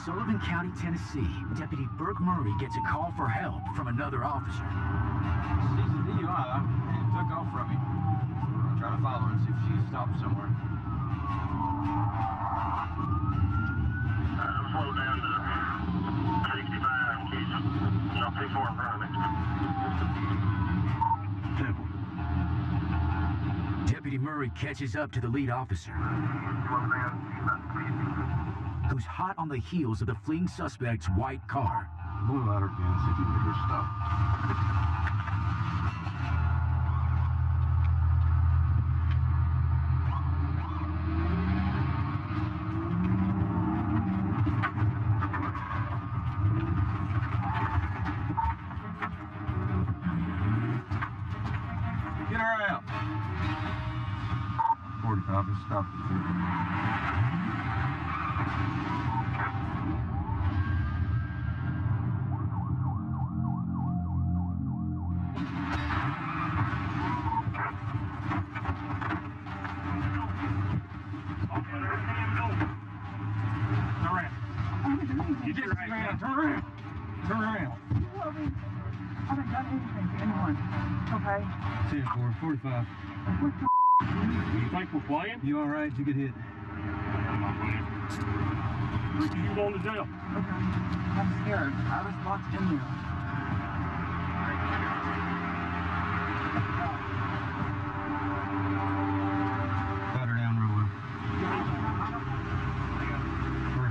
Sullivan County, Tennessee, Deputy Burke Murray gets a call for help from another officer. She's a DUI and took off from him. So we're gonna try to follow her and see if she's stopped somewhere. I'm slowed down to 65. He's not too far in front of me. Temple. Deputy Murray catches up to the lead officer, who's hot on the heels of the fleeing suspect's white car. Pull out her again, see if you can get her stopped. Get her out. 45, just stop the vehicle. You just turn around. Turn around. Turn around. I haven't done anything to anyone. Okay. 10-4, 45. You think we're playing? You alright? You get hit. You going to jail? Okay. I'm scared. I was locked in there. Got her down real well.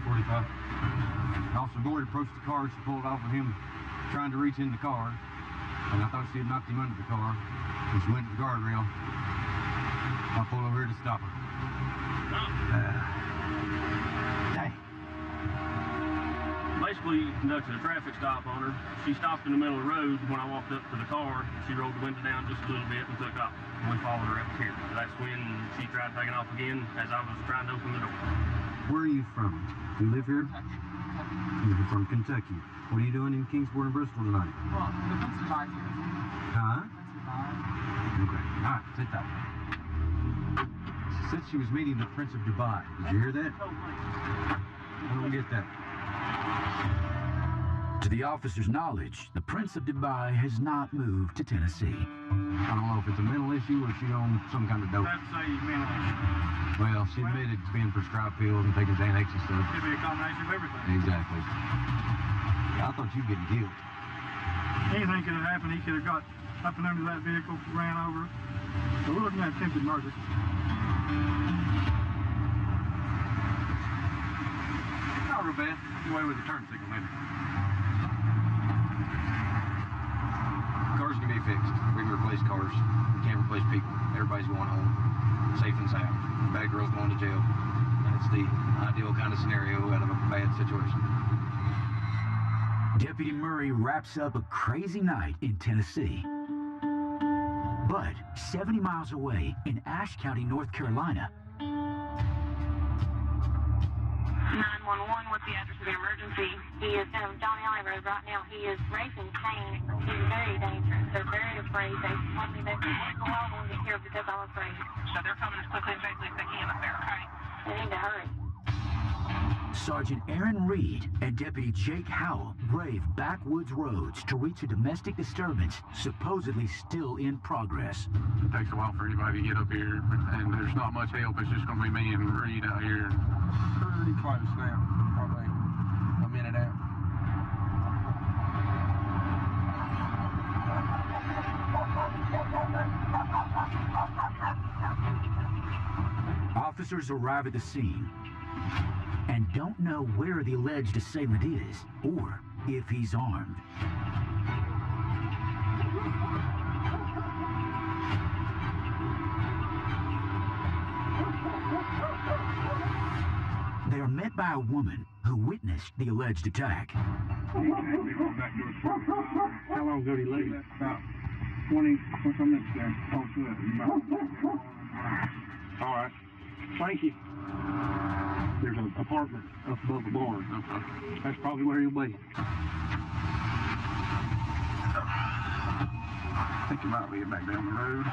45. Officer Boyd approached the car. She pulled off with him trying to reach in the car. And I thought she had knocked him under the car. And she went to the guardrail. I pulled over here to stop her. Dang. Basically, conducted a traffic stop on her. She stopped in the middle of the road. When I walked up to the car, she rolled the window down just a little bit and took off. We followed her up here. That's when she tried taking off again as I was trying to open the door. Where are you from? You live here? You're from Kentucky. What are you doing in Kingsport and Bristol tonight? Well, the Prince of Dubai here. Huh? Prince of Dubai. Okay. Alright, sit down. She said she was meeting the Prince of Dubai. Did you hear that? I don't get that. To the officer's knowledge, the Prince of Dubai has not moved to Tennessee. I don't know if it's a mental issue or she's on some kind of dope. That's a mental issue. Well, she admitted to being prescribed pills and taking Xanax and stuff. Could be a combination of everything. Exactly. I thought you were getting killed. Anything could have happened. He could have got up and under that vehicle, ran over. So we're looking at attempted murder. Not real bad. Away with the turn signal, maybe. Cars can be fixed. We can replace cars. We can't replace people. Everybody's going home, safe and sound. Bad girls going to jail. That's the ideal kind of scenario out of a bad situation. Deputy Murray wraps up a crazy night in Tennessee. But 70 miles away in Ashe County, North Carolina, 911, what's the address of the emergency? He is down John Alley Road right now. He is racing cane. He's very dangerous. They're very afraid. They told me they won't go out when we get here because I'm afraid. So they're coming as quickly and safely as they can up there, okay? They need to hurry. Sergeant Aaron Reed and Deputy Jake Howell brave backwoods roads to reach a domestic disturbance supposedly still in progress. It takes a while for anybody to get up here, and there's not much help. It's just going to be me and Reed out here. Pretty close now. Probably a minute out. Officers arrive at the scene and don't know where the alleged assailant is or if he's armed. They are met by a woman who witnessed the alleged attack. How long ago did he leave? About 20 some minutes there. Oh, good. All right. Thank you. There's an apartment up above the barn. Okay. That's probably where he'll be. I think he might be back down the road.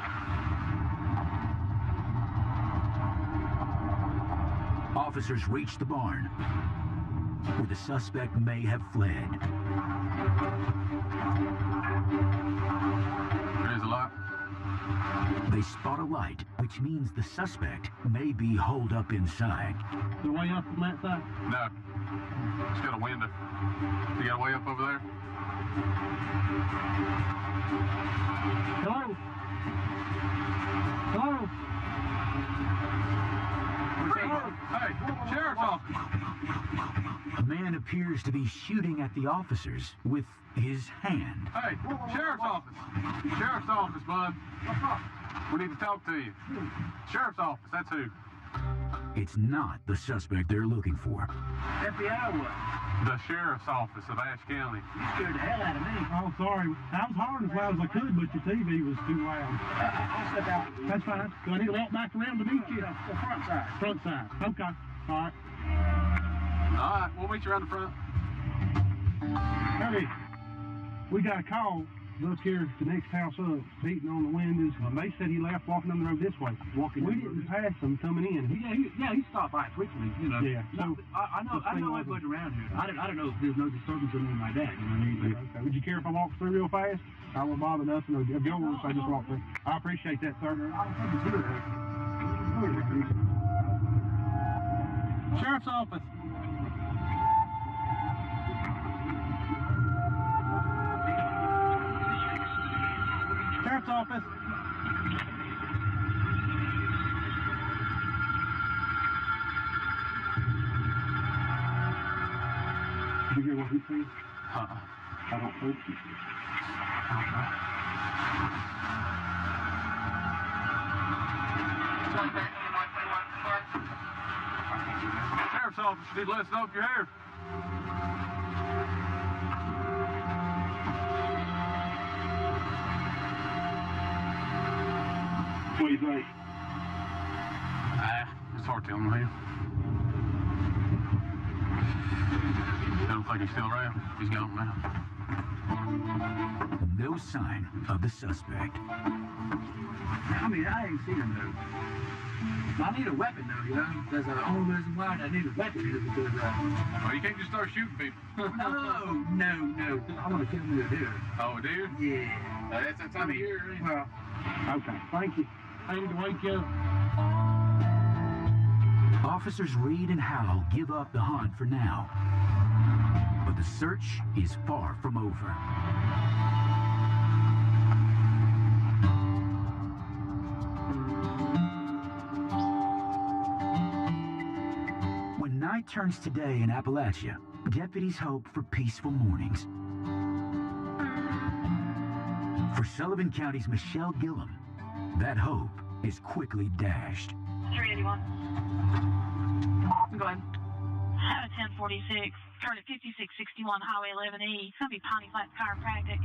Officers reach the barn. where the suspect may have fled. There's a lot. They spot a light, which means the suspect may be holed up inside. The way up from that side? No. It's got a window. You got a way up over there? Hello? Hello? Hey, sheriff's office. A man appears to be shooting at the officers with his hand. Hey, sheriff's office. Sheriff's office, bud. What's up? We need to talk to you. Sheriff's office, that's who. It's not the suspect they're looking for. FBI what? The sheriff's office of Ashe County. You scared the hell out of me. Oh, sorry. I was hollering as loud as I could, but your TV was too loud. I'll step out. That's fine. Do I need to walk back around to meet you? The front side. Front side. Okay. All right. All right, we'll meet you around the front. Hey, we got a call. Look here, the next house up, beating on the windows. They said he left walking down the road this way. We didn't pass him coming in. He stopped by frequently, you know. Yeah. So I know everybody around here. I don't know if there's no disturbance or anything like that. You know what I mean? Okay. Would you care if I walk through real fast? I won't bother nothing of yours if I just walk through. I appreciate that, sir. Sheriff's office. Sheriff's office. Did you hear what he said? I don't think you did. Sheriff's office, you need to let us know if you're here. What do you think? It's hard telling him. I don't think he's still around. He's gone now. No sign of the suspect. I mean, I ain't seen him though. I need a weapon though, you know. That's the only reason why I need a weapon is because Well, you can't just start shooting people. no. I want to kill me a deer. Oh, a deer? Yeah. That's that time of year. Well, okay. Thank you. I need to wake you up. Officers Reed and Howell give up the hunt for now. But the search is far from over. When night turns to day in Appalachia, deputies hope for peaceful mornings. For Sullivan County's Michelle Gillum, that hope is quickly dashed. 381. Go ahead. At 1046, turn at 5661 Highway 11E. It's going to be Piney Flats Chiropractic.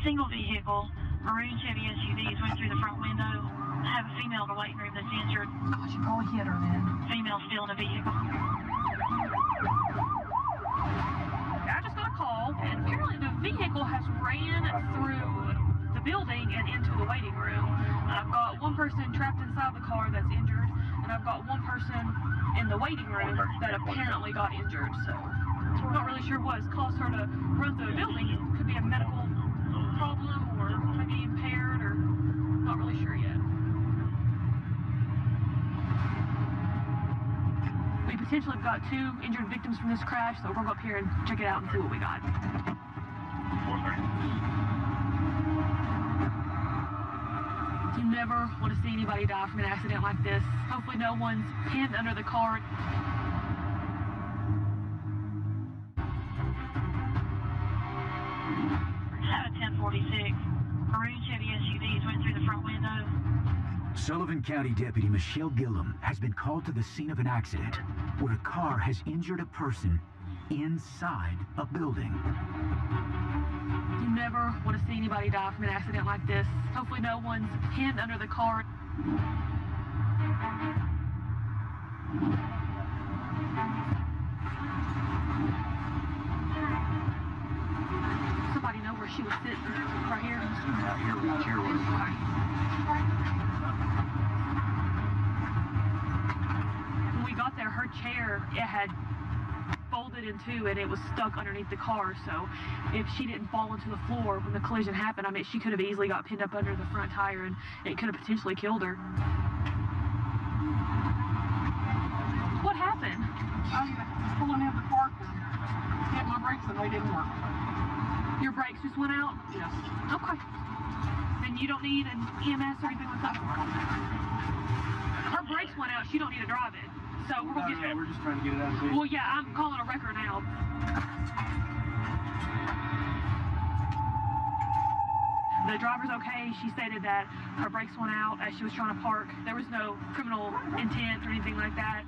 Single vehicle, maroon Chevy SUVs went through the front window. Have a female in the waiting room that's injured. Gosh, you probably hit her then. Female still in the vehicle. I just got a call, and apparently the vehicle has ran through the building and into the waiting room. I've got one person trapped inside the car that's injured, and I've got one person in the waiting room that apparently got injured. So I'm not really sure what's caused her to run through the building. It could be a medical problem or maybe impaired, or not really sure yet. We potentially have got 2 injured victims from this crash, so we'll go up here and check it out and see what we got. You never want to see anybody die from an accident like this. Hopefully no one's pinned under the car. At 1046, maroon Chevy SUVs went through the front window. Sullivan County Deputy Michelle Gillum has been called to the scene of an accident where a car has injured a person inside a building. You never want to see anybody die from an accident like this. Hopefully no one's pinned under the car. Somebody know where she was sitting? Right here? Out here with the chair was. When we got there, her chair, it had folded folded in two and it was stuck underneath the car. So if she didn't fall into the floor when the collision happened, I mean, she could have easily got pinned up under the front tire and it could have potentially killed her. What happened? I was pulling into the park and hit my brakes and they didn't work. Your brakes just went out? Yes. Okay. Then you don't need an EMS or anything like that? Her brakes went out. She don't need to drive it. So we're gonna get. We're just trying to get it out of here. Well, yeah, I'm calling a wrecker now. The driver's okay. She stated that her brakes went out as she was trying to park. There was no criminal intent or anything like that.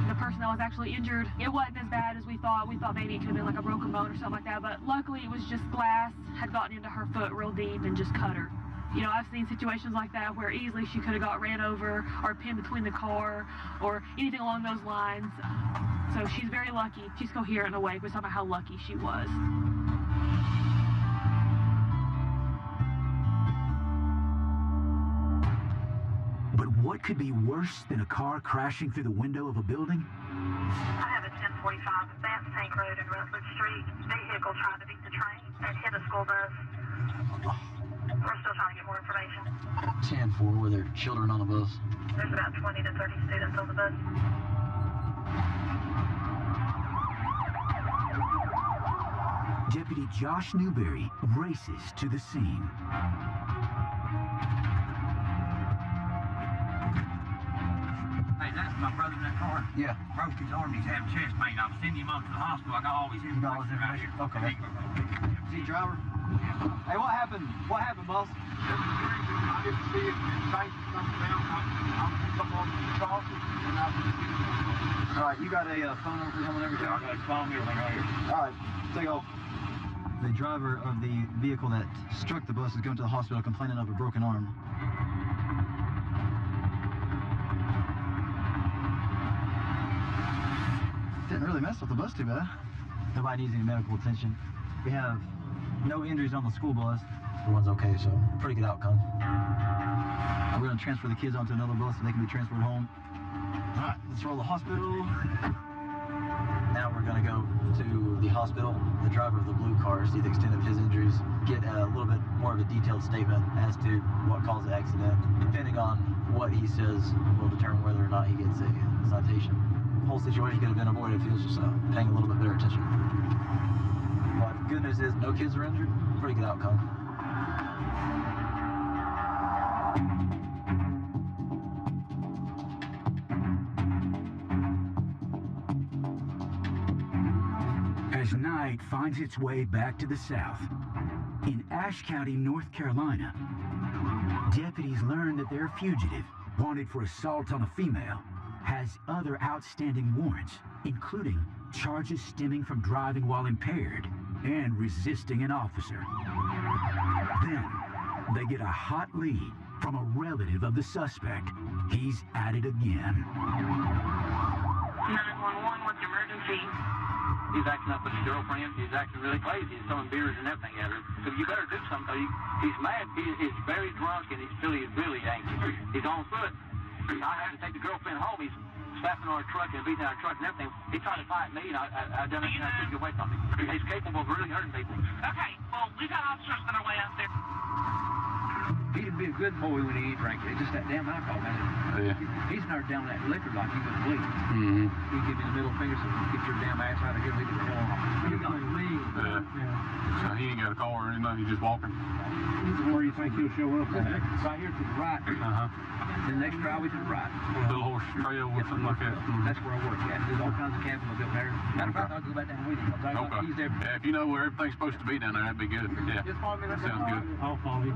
The person that was actually injured, it wasn't as bad as we thought. We thought maybe it could have been like a broken bone or something like that, but luckily it was just glass had gotten into her foot real deep and just cut her. You know, I've seen situations like that where easily she could have got ran over or pinned between the car or anything along those lines. So she's very lucky. She's coherent and awake. We're talking about how lucky she was. But what could be worse than a car crashing through the window of a building? I have a 1045 Advance Tank Road and Rutledge Street. Vehicle trying to beat the train and hit a school bus. We're still trying to get more information. 10-4, were there children on the bus? There's about 20 to 30 students on the bus. Deputy Josh Newberry races to the scene. Hey, that's my brother in that car. Yeah. Broke his arm. He's having chest pain. I was sending him on to the hospital. I got all his information right here. Okay. Is he driver? Hey, what happened? What happened, boss? I didn't see it. Tank coming down. I was up on the crossing and I was. All right, you got a phone number for him and everything? I got his phone here right here. All right, take off. The driver of the vehicle that struck the bus is going to the hospital complaining of a broken arm. Didn't really mess with the bus too bad. Nobody needs any medical attention. We have no injuries on the school bus. Everyone's okay, so pretty good outcome. We're going to transfer the kids onto another bus so they can be transferred home. All right, let's roll the hospital. Now we're going to go to the hospital. The driver of the blue car, see the extent of his injuries, get a little bit more of a detailed statement as to what caused the accident. Depending on what he says will determine whether or not he gets a citation. The whole situation could have been avoided if he was just paying a little bit better attention. But the good news is no kids are injured. Pretty good outcome. As night finds its way back to the south, in Ashe County, North Carolina, deputies learn that their fugitive, wanted for assault on a female, has other outstanding warrants, including charges stemming from driving while impaired and resisting an officer. Then, they get a hot lead from a relative of the suspect. He's at it again. 911, what's the emergency? He's acting up with his girlfriend. He's acting really crazy. He's throwing beers and everything at her. So you better do something. He's mad. He's very drunk and he's really angry. He's on foot. I had to take the girlfriend home. He's slapping our truck and beating our truck and everything. He tried to fight me and I done it and I took it away from him. He's capable of really hurting people. Okay, well, we got officers on our way out there. He'd be a good boy when he ain't drinking. It's just that damn alcohol, man. Yeah. He's not down that liquor like he wouldn't bleed. Mm-hmm. He'd give you the middle finger, so get your damn ass out of here, leave it the hell alone. He's gonna leave. So he ain't got a car or anything, he's just walking. Where do you think he'll show up at? Right here to the right. Uh-huh. The next driveway to the right. Little horse trail or something like that. That's where I work at. There's all kinds of camping up there. Matter of fact, I'll go back down with you. Okay. He's there. Yeah, if you know where everything's supposed to be down there, that'd be good. Yeah. Just follow me. Sounds good. I'll follow you.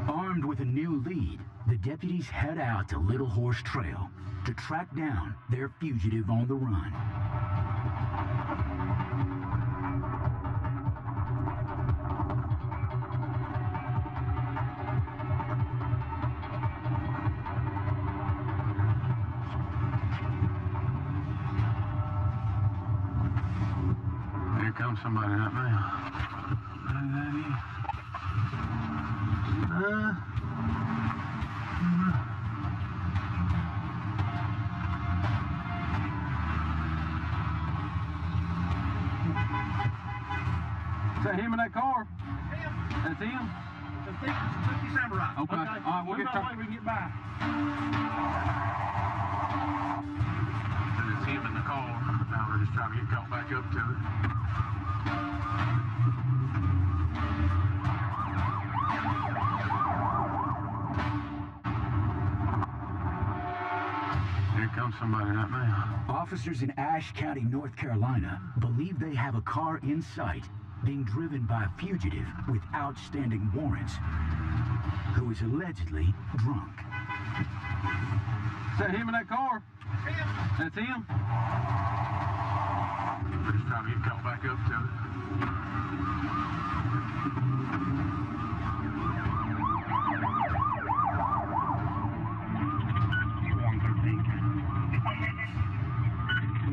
Armed with a new lead, the deputies head out to Little Horse Trail to track down their fugitive on the run. Here comes somebody right now. Is that him in that car? That's him? Samurai. Okay. All right, we'll get we can get by. It's him in the car. Now we're just trying to get caught back up to it. Here comes somebody right now. Officers in Ashe County, North Carolina, believe they have a car in sight being driven by a fugitive with outstanding warrants who is allegedly drunk. Is that him in that car? That's him? We're just trying to get caught back up to it.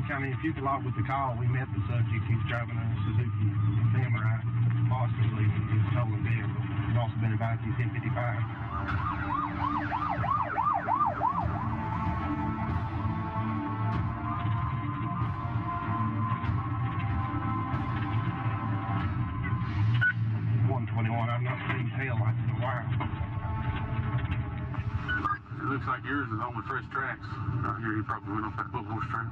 County, if you could log with the call, we met the subject. He's driving a Suzuki Samurai, possibly his stolen vehicle. He's also been advised he's 1055. I've not seen tail lights in a while. It looks like yours is on the fresh tracks. Right here, you probably went off that little horse trail.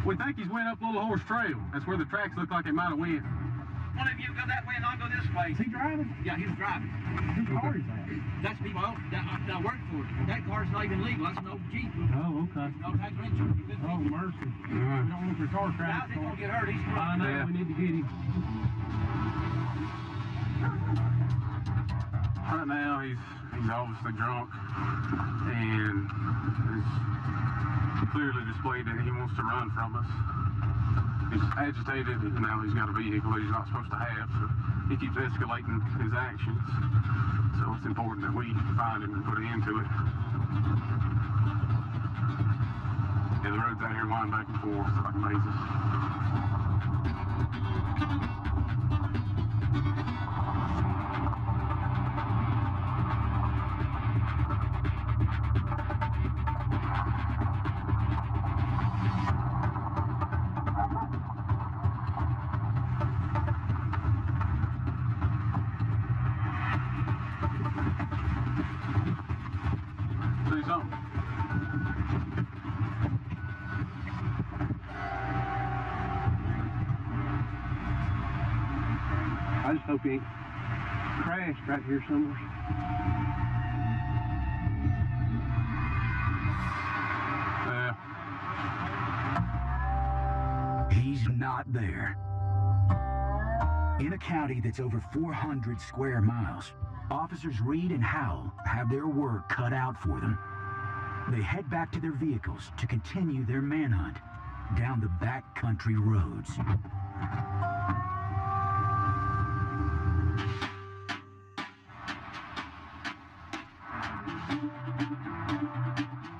We think he's went up Little Horse Trail. That's where the tracks look like they might have went. One of you go that way and I'll go this way. Is he driving? Yeah, he's driving. Whose car is that? That's me, well, that work for it. That car's not even legal. That's an old Jeep. Oh, okay. No tax insurance. Oh, mercy. We don't want your car Now crash. he's gonna get hurt. He's I know, Yeah. we need to get him. Right now, he's obviously drunk and has clearly displayed that he wants to run from us. He's agitated, and now he's got a vehicle that he's not supposed to have, so he keeps escalating his actions. So it's important that we find him and put an end to it. Yeah, the roads out here wind back and forth like mazes. I just hope he ain't crashed right here somewhere. He's not there. In a county that's over 400 square miles, officers Reed and Howell have their work cut out for them. They head back to their vehicles to continue their manhunt down the backcountry roads.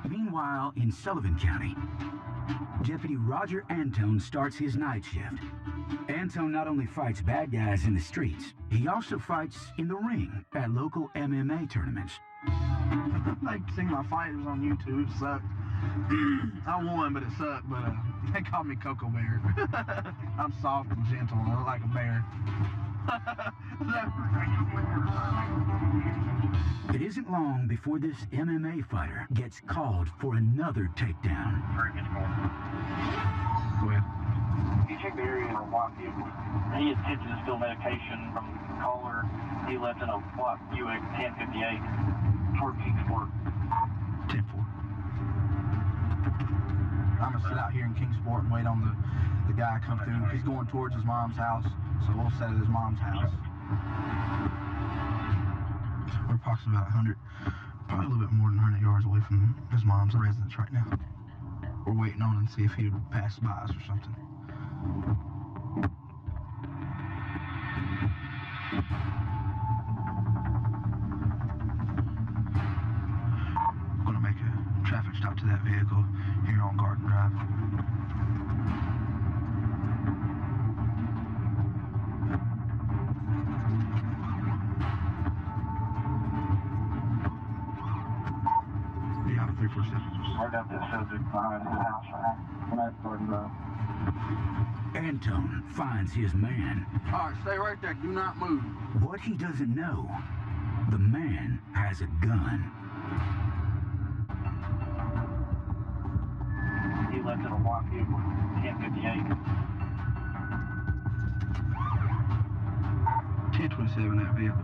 Meanwhile, in Sullivan County, Deputy Roger Antone starts his night shift. Antone not only fights bad guys in the streets, he also fights in the ring at local MMA tournaments. I seen my fight. It was on YouTube. It sucked. I won, but it sucked. But they called me Cocoa Bear. I'm soft and gentle. I look like a bear. It isn't long before this MMA fighter gets called for another takedown. Well, you check the area in a white vehicle. He attempted to steal medication from the caller. He left in a white Buick 1058 toward Kingsport. 10-4. I'm gonna sit out here in Kingsport and wait on the guy to come through. He's going towards his mom's house, so we'll set at his mom's house. We're approximately about 100, probably a little bit more than 100 yards away from his mom's residence right now. We're waiting on him to see if he would pass by us or something. I'm gonna make a traffic stop to that vehicle. got this subject behind his house right now. When I started Antone finds his man. All right, stay right there. Do not move. What he doesn't know, the man has a gun. He left in a white vehicle, 1058. 1027, that vehicle.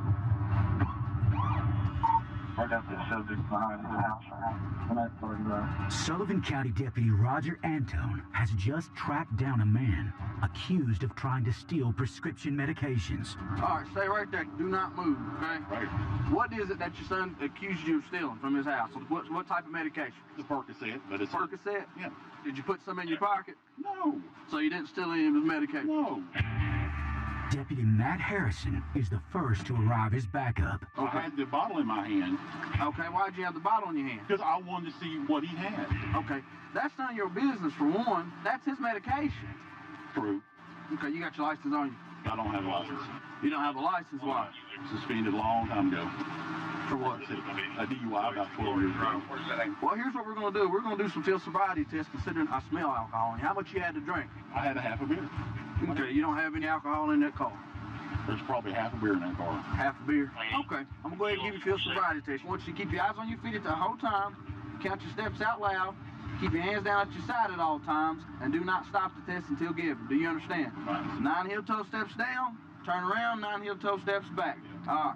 I got this subject behind his house right now. When I started Sullivan County Deputy Roger Antone has just tracked down a man accused of trying to steal prescription medications. All right, stay right there. Do not move, okay? Right. What is it that your son accused you of stealing from his house? What type of medication? It's a Percocet, but it's... Percocet? Yeah. Did you put some in your pocket? No. So you didn't steal any of his medication? No. Deputy Matt Harrison is the first to arrive as backup. Okay. I had the bottle in my hand. Okay, why'd you have the bottle in your hand? Because I wanted to see what he had. Okay, that's none of your business for one. That's his medication. True. Okay, you got your license on you? I don't have a license. You don't have a license? Why? Suspended a long time ago. For what? A DUI about 12 years ago. Well, here's what we're going to do. We're going to do some field sobriety tests considering I smell alcohol on you. How much you had to drink? I had a half a beer. Okay, you don't have any alcohol in that car? There's probably half a beer in that car. Half a beer? Okay. I'm going to go ahead and give you a field sobriety test. I want you to keep your eyes on your feet at the whole time. Count your steps out loud. Keep your hands down at your side at all times. And do not stop the test until given. Do you understand? Right. 9 heel-toe steps down. Turn around. 9 heel-toe steps back. Yeah. All right.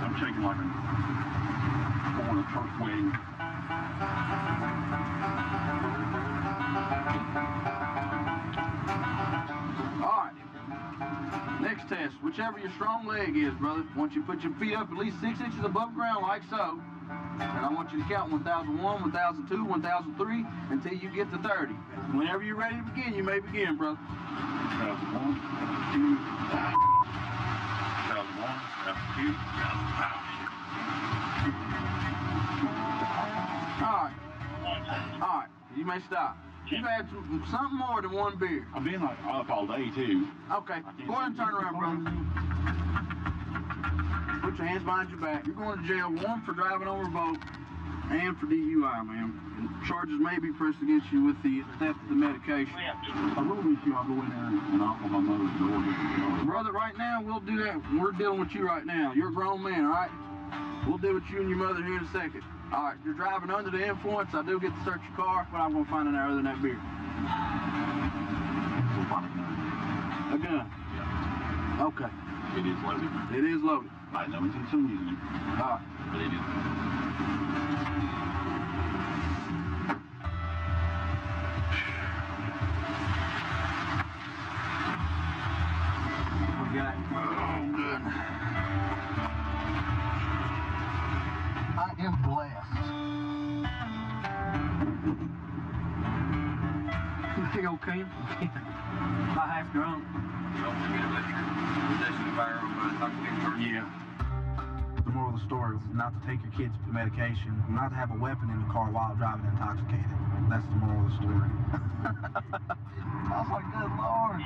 I'm shaking like I'm going to a church wedding. Next test, whichever your strong leg is, brother. I want you to put your feet up at least 6 inches above ground like so. And I want you to count 1001, 1002, 1003 until you get to 30. Whenever you're ready to begin, you may begin, brother. 1001, 1002, 1001, 1002. All right, you may stop. You've had something more than one beer. I've been like up all day too. Okay, go ahead and turn around, brother. Put your hands behind your back. You're going to jail, 1 for driving on revoke and for DUI, man. And charges may be pressed against you with the theft of the medication. I will be sure I'll go in there and knock on my mother's door. Brother, right now, we'll do that. We're dealing with you right now. You're a grown man, all right? We'll deal with you and your mother here in a second. All right, you're driving under the influence. I do get to search your car, but I'm going to find an other than that beer. We'll find a gun. A gun? Yeah. Okay. It is loaded. It is loaded. I know it's some using it. All right. But it is. We got it. Oh, good. I am blessed. You think okay? Not half drunk. Don't forget to let your possession of firearm not to be charged. Yeah. The moral of the story is not to take your kids' medication, not to have a weapon in the car while driving intoxicated. That's the moral of the story. I was like, good Lord.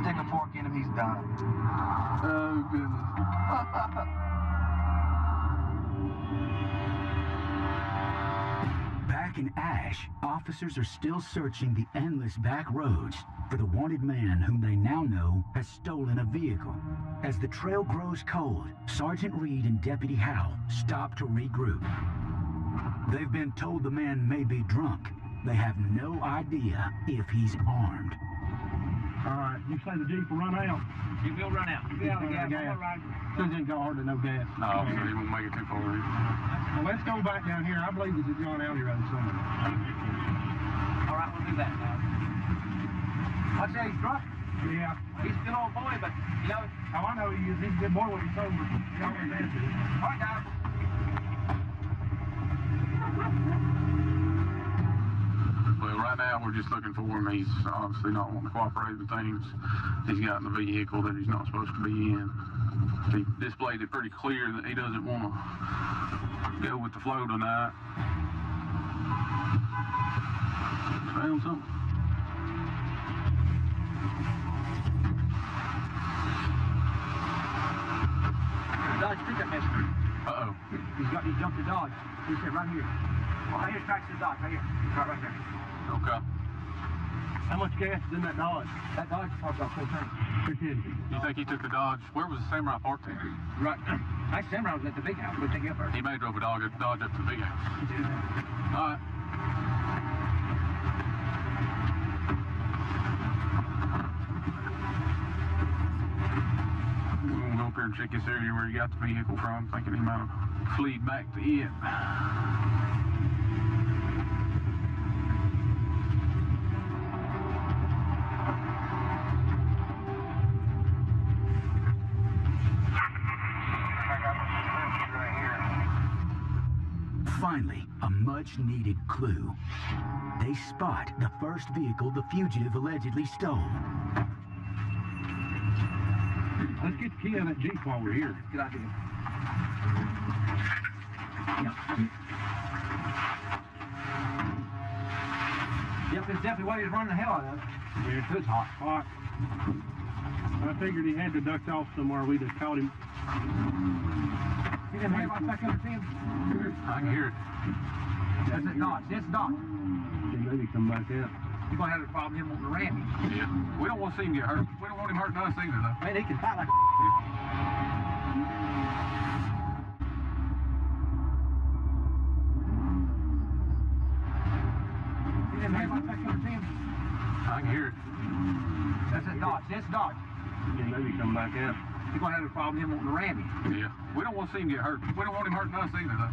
Stick a fork in him, he's done. Oh, goodness. Back in Ashe, officers are still searching the endless back roads for the wanted man whom they now know has stolen a vehicle. As the trail grows cold, Sergeant Reed and Deputy Howe stop to regroup. They've been told the man may be drunk. They have no idea if he's armed. All right, you say the Jeep will run out? It will run out. You'll be out of gas. Since it ain't got hardly no gas. No, so he won't make it too far. Well, let's go back down here. I believe it's a John Alley Road somewhere. All right, we'll do that. Like I say, he's drunk. Yeah. He's still old boy, but, you know. Oh, I know he is. He's a good boy when he's sober. He always answers. All right, guys. Well, right now we're just looking for him. He's obviously not wanting to cooperate with things he's got in the vehicle that he's not supposed to be in. He displayed it pretty clear that he doesn't want to go with the flow tonight. Found something. Dodge pickup messenger. Uh-oh. He jumped the Dodge. He said right here. Oh, here's tracks to the dock, right here. Right there. Okay. How much gas is in that Dodge? That Dodge is probably about 4 tanks. 210. You think he took the Dodge? Where was the Samurai parked at? Right. That Samurai was at the big house. We'll take you up there. He may have drove a Dodge up to the big house. All right. We're going to go up here and check this area where he got the vehicle from, thinking he might have fleed back to it. Finally, a much-needed clue. They spot the first vehicle the fugitive allegedly stole. Let's get the key out of that Jeep while we're here. Get out here. Yep, it's definitely what he was running the hell out of. Yeah, it's hot. Hot. I figured he had to duck off somewhere. We'd have caught him. You didn't hear my back under him? I can hear it. That's it, Dodge. That's Dodge. Maybe come back out. You're going to have a problem him wanting to ram you. Yeah. We don't want to see him get hurt. We don't want him hurting us either, though. Man, he can fight like You didn't hear my back under him? I can hear it. That's it, Dodge. That's Dodge. Maybe come back out. You're going to have a problem him wanting to ram you. Yeah. We don't want to see him get hurt. We don't want him hurting us either, though.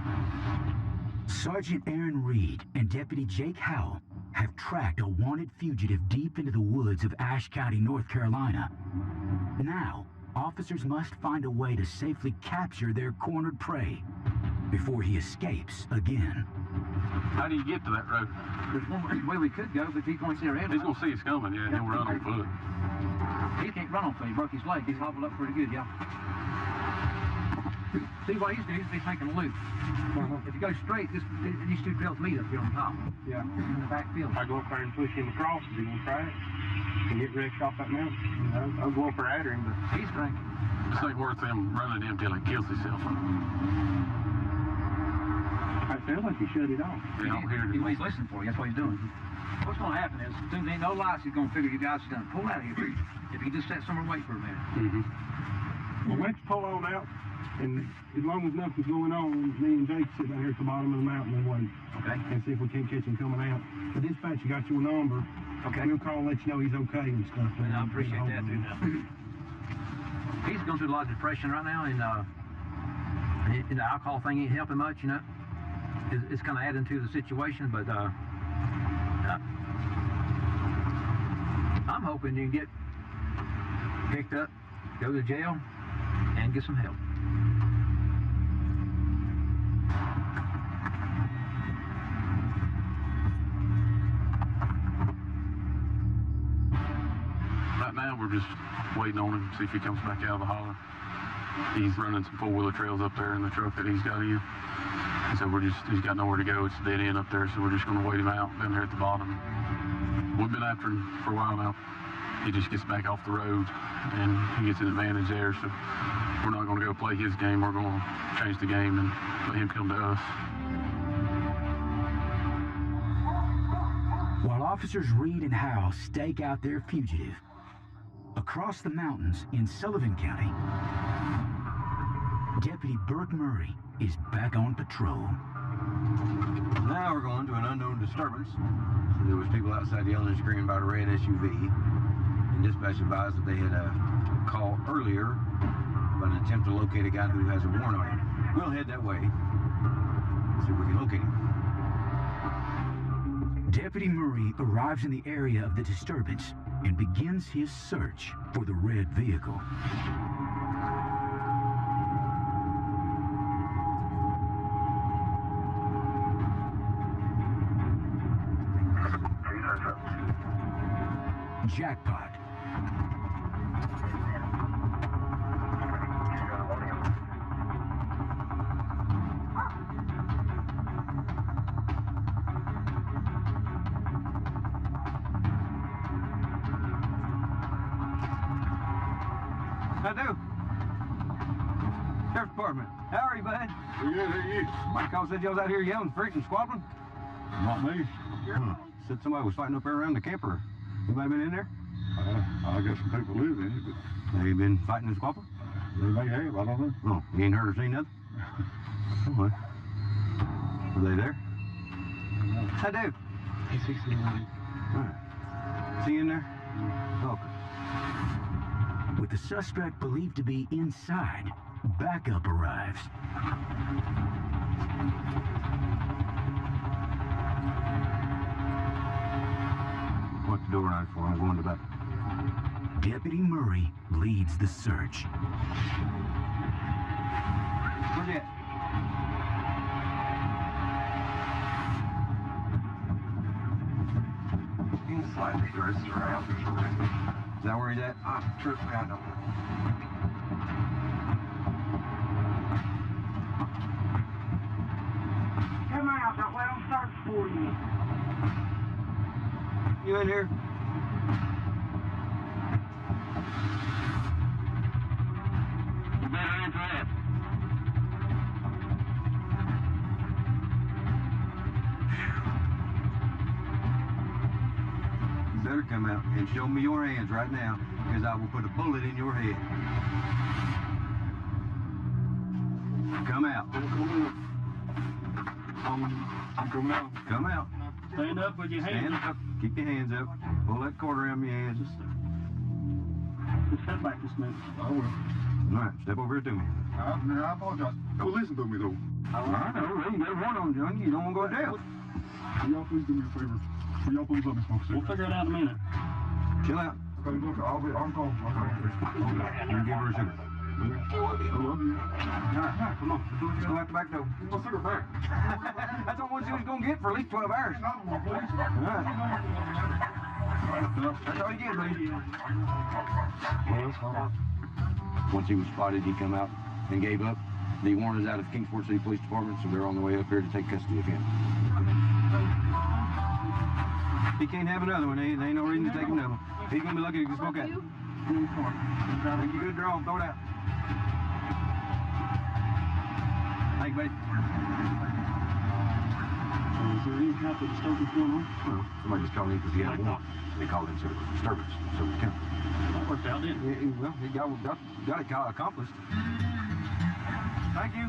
Sergeant Aaron Reed and Deputy Jake Howell have tracked a wanted fugitive deep into the woods of Ashe County, North Carolina. Now, officers must find a way to safely capture their cornered prey before he escapes again. How do you get to that road? There's one way we could go, but he's going to see our head. He's going to see us coming, yeah, and he'll run on foot. He can't run on foot. He broke his leg. He's hobbled up pretty good, yeah. See what he's doing? He's making a loop. If you go straight, these two trails meet up here on top. Yeah. In the back field. I go up there and push him across. Is he going to try it? And get wrecked off that mountain? I'll go up there after him, but he's drinking. It's not worth him running him till he kills himself. I feel like he shut it off. Yeah, I don't hear it. He's listening for you. That's what he's doing. What's going to happen is, as soon as there ain't no lights, he's going to figure you guys are going to pull out of here. If you just sit somewhere and wait for a minute. Well, let's pull on out, and as long as nothing's going on, me and Jake sit down here at the bottom of the mountain and wait. Okay. And see if we can't catch him coming out. The dispatcher got your number. Okay. We'll call and let you know he's okay and stuff. And I appreciate that, too. He's going through a lot of depression right now, and the alcohol thing ain't helping much, you know. It's kind of adding to the situation, but I'm hoping you can get picked up, go to jail, and get some help. Right now, we're just waiting on him, see if he comes back out of the holler. He's running some four-wheeler trails up there in the truck that he's got in. And so he's got nowhere to go. It's a dead end up there, so we're just going to wait him out down there at the bottom. We've been after him for a while now. He just gets back off the road, and he gets an advantage there, so we're not going to go play his game. We're going to change the game and let him come to us. While officers Reed and Howell stake out their fugitive, across the mountains in Sullivan County, Deputy Burke Murray is back on patrol. Now we're going to an unknown disturbance. There was people outside yelling and screaming about a red SUV. And dispatch advised that they had a call earlier about an attempt to locate a guy who has a warrant on him. We'll head that way. See if we can locate him. Deputy Murray arrives in the area of the disturbance and begins his search for the red vehicle. Jackpot. I do. Sheriff's Department. How are you, bud? Good, how are you? My call said you was out here yelling, freaking, squabbling. Not me. Huh. Said somebody was fighting up there around the camper. Anybody been in there? I guess some people live in it, but They been fighting and squabbling? they may have. I don't know. Oh, you ain't heard or seen nothing? Oh, well. Are they there? I do. Alright. See you in there? Okay. With the suspect believed to be inside, backup arrives. What's the door knife for? I'm going to back. Deputy Murray leads the search. Where's he at? He's slightly dressed around. Is that where he's at? Truthfully, I don't know. Come out, I'll let them search for you. You in here? You better answer that. You better come out and show me your hands right now, because I will put a bullet in your head. Come out. Come out. Come out. Stand up with your hands. Stand up. Keep your hands up. Pull that cord around your head. Just step back just a minute. I will. All right, step over here to me. I apologize. Don't listen to me, though. I know. You got one on, John. You don't want to go to jail. Will y'all please do me a favor? Will y'all please let me smoke a We'll cigarette? figure it out in a minute. Chill out. Okay, look, I'm calling. You give her a cigarette. I love you. All right, come on. Let's go out the back door. My cigarette back. That's what one she was going to get for at least 12 hours. All right. That's all you get, buddy. Well, that's fine. Once he was spotted, he come out and gave up. The warrant is out of Kingsport City Police Department, so they're on the way up here to take custody of him. He can't have another one. There ain't no reason to take another one. He's going to be lucky to smoke out. Take your good draw, throw it out. Thank you, buddy. Is there any type of disturbance going on? Well, somebody just called in because he had a warrant. They called in, said it was a disturbance. So we can't. That worked out, didn't it? Well, he got it accomplished. Thank you.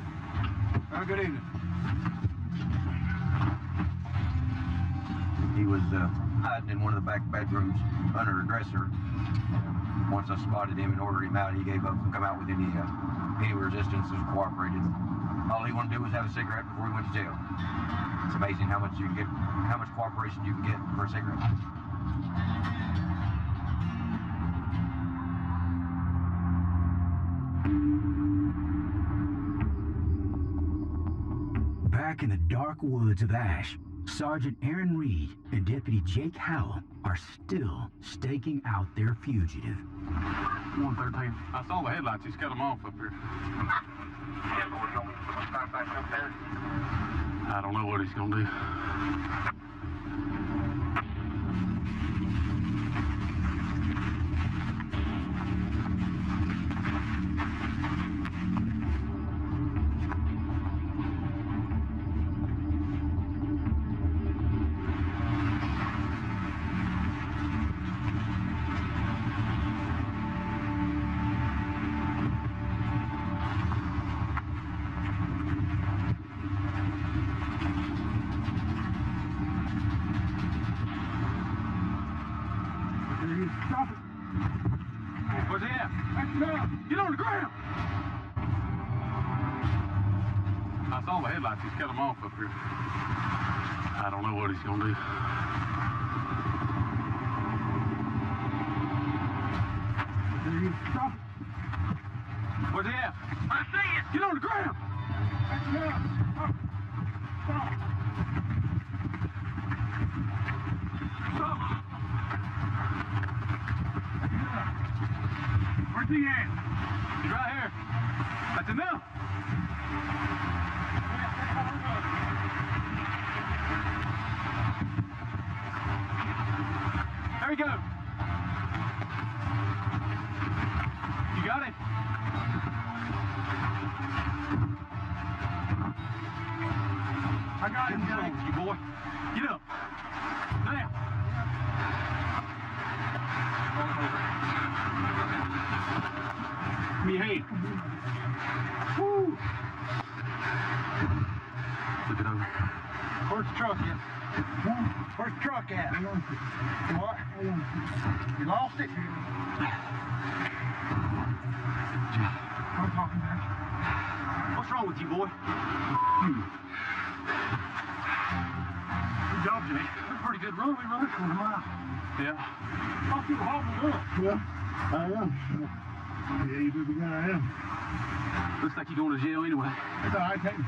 Have a good evening. He was hiding in one of the back bedrooms under a dresser. Once I spotted him and ordered him out, he gave up and come out with any resistance and cooperated. All he wanted to do was have a cigarette before he went to jail. It's amazing how much cooperation you can get for a cigarette. Back in the dark woods of Ashe, Sergeant Aaron Reed and Deputy Jake Howell are still staking out their fugitive. 113. I saw the headlights. He's cut them off up here. I don't know what he's gonna do. Where's he at? Get on the ground! I saw the headlights. He's cut them off up here. I don't know what he's gonna do. Where's he at? I see it! Get on the ground! Where's he at? He's right here. That's enough. There we go. You got it? I got him, Jake. You boy. Get up. Now. Give me your hand. Woo. Flip it over. Where's the truck at? Where's the truck at? What? You lost it? I'm talking back. What's wrong with you, boy? Good job, Jay. That's a pretty good run. We run it for a mile. Yeah. I feel hobbled up. Yeah, I am. Yeah, you big guy, I am. Looks like you're going to jail anyway. It's all right, take me.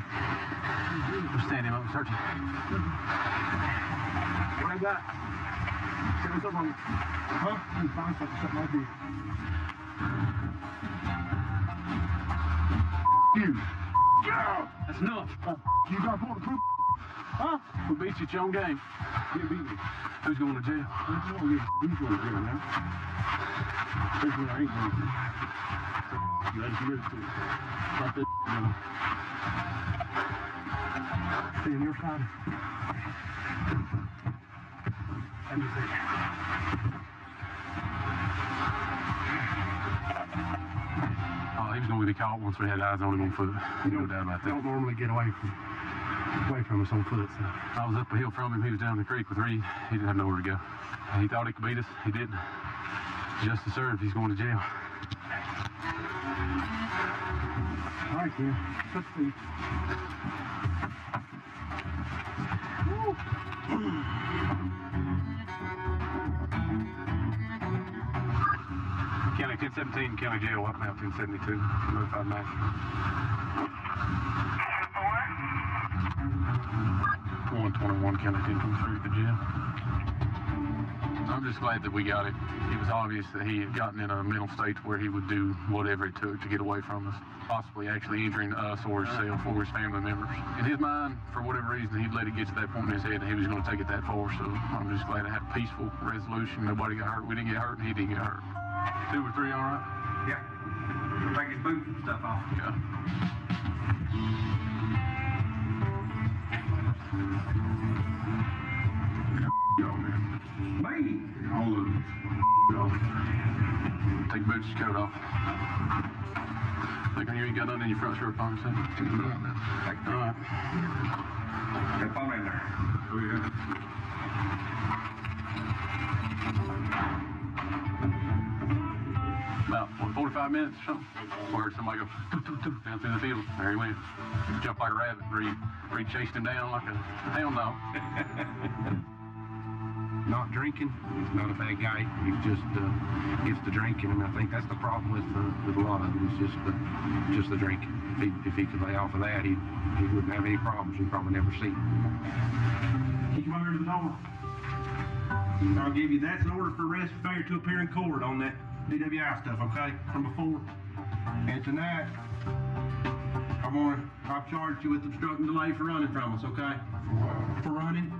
Just stand him up and search him. What I got? Say what's up on you. Huh? You find something like this. You. Yeah! That's enough. You got to pull the crew. Huh? We beat you at your own game. You beat me. Who's going to jail? Who's going to jail now? Here's what I ain't going to do. You got to get it to me. Stop this now. Stay on your side. Let me see. He was going to be caught once we had eyes on him on foot. No doubt about that. Don't normally get away from us on foot. So. I was up a hill from him. He was down the creek with Reed. He didn't have nowhere to go. He thought he could beat us. He didn't. Justice served. He's going to jail. All right, Ken. Touch feet. County 1017, County Jail, up now 1072. Notified master. 121, County 1023 at the jail. I'm just glad that we got it. It was obvious that he had gotten in a mental state where he would do whatever it took to get away from us, possibly actually injuring us or himself or his family members. In his mind, for whatever reason, he'd let it get to that point in his head that he was going to take it that far, so I'm just glad it had a peaceful resolution. Nobody got hurt. We didn't get hurt, and he didn't get hurt. 2 or 3 all right? Yeah. Take his boots and stuff off. Yeah. Y'all, man. Me? All of them. Y'all. Take boots and coat off. Think you ain't got nothing in your front shirt pocket, son? All right. That phone in there. Oh, yeah. About 45 minutes or something. We heard somebody go down through the field. There he went. Jumped like a rabbit. Reed chased him down like a hound dog. Not drinking, he's not a bad guy. He's just gets the drinking, and I think that's the problem with a lot of them. It's just the drinking. If he could lay off of that, he wouldn't have any problems. He'd probably never see. Keep him over to the door. I'll give you that's an order for arrest for failure to appear in court on that DWI stuff, okay? From before. And tonight, I've charged you with obstructing delay for running from us, okay? For running.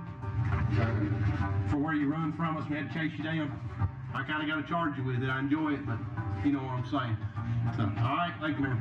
For where you run from us, we had to chase you down. I kind of got to charge you with it. I enjoy it, but you know what I'm saying. So, all right, thank you, man.